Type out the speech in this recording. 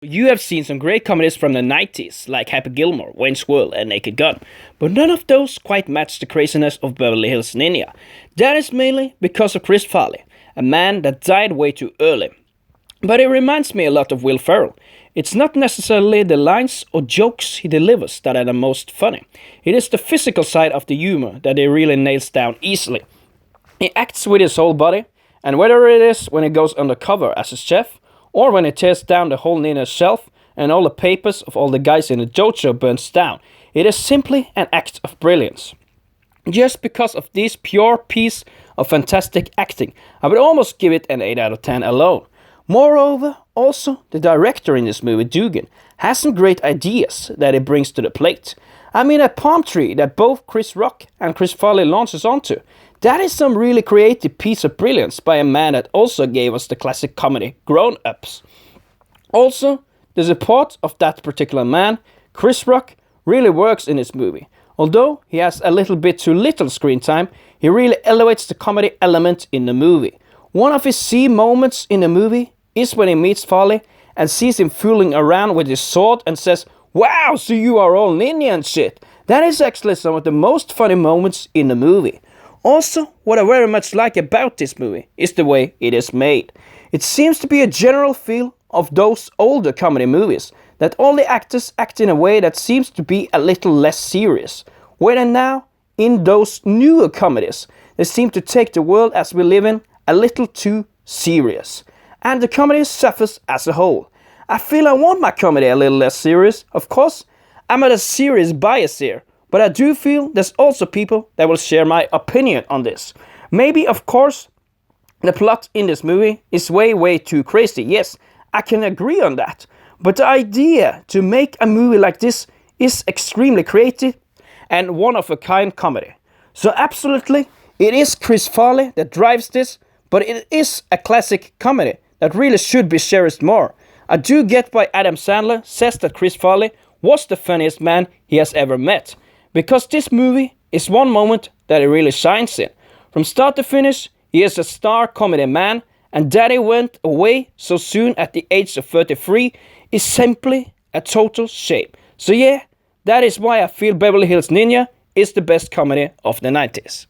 You have seen some great comedies from the 90's, like Happy Gilmore, Wayne's World, and Naked Gun, but none of those quite match the craziness of Beverly Hills Ninja. That is mainly because of Chris Farley, a man that died way too early. But it reminds me a lot of Will Ferrell. It's not necessarily the lines or jokes he delivers that are the most funny. It is the physical side of the humor that he really nails down easily. He acts with his whole body, and whether it is when he goes undercover as a chef, or when he tears down the whole Ninja shelf and all the papers of all the guys in the dojo burns down, it is simply an act of brilliance. Just because of this pure piece of fantastic acting, I would almost give it an 8 out of 10 alone. Moreover, also, the director in this movie, Dugan, has some great ideas that he brings to the plate. I mean, a palm tree that both Chris Rock and Chris Farley launches onto. That is some really creative piece of brilliance by a man that also gave us the classic comedy Grown Ups. Also, the support of that particular man, Chris Rock, really works in this movie. Although he has a little bit too little screen time, he really elevates the comedy element in the movie. One of his key moments in the movie is when he meets Farley and sees him fooling around with his sword and says, "Wow, so you are all ninja and shit." That is actually some of the most funny moments in the movie. Also, what I very much like about this movie is the way it is made. It seems to be a general feel of those older comedy movies, that all the actors act in a way that seems to be a little less serious. Whether now, in those newer comedies, they seem to take the world as we live in a little too serious. And the comedy suffers as a whole. I feel I want my comedy a little less serious. Of course, I'm at a serious bias here. But I do feel there's also people that will share my opinion on this. Maybe, of course, the plot in this movie is way too crazy. Yes, I can agree on that. But the idea to make a movie like this is extremely creative and one-of-a-kind comedy. So absolutely, it is Chris Farley that drives this, but it is a classic comedy that really should be cherished more. I do get why Adam Sandler says that Chris Farley was the funniest man he has ever met. Because this movie is one moment that he really shines in. From start to finish, he is a star comedy man, and that he went away so soon at the age of 33 is simply a total shame. So yeah, that is why I feel Beverly Hills Ninja is the best comedy of the 90's.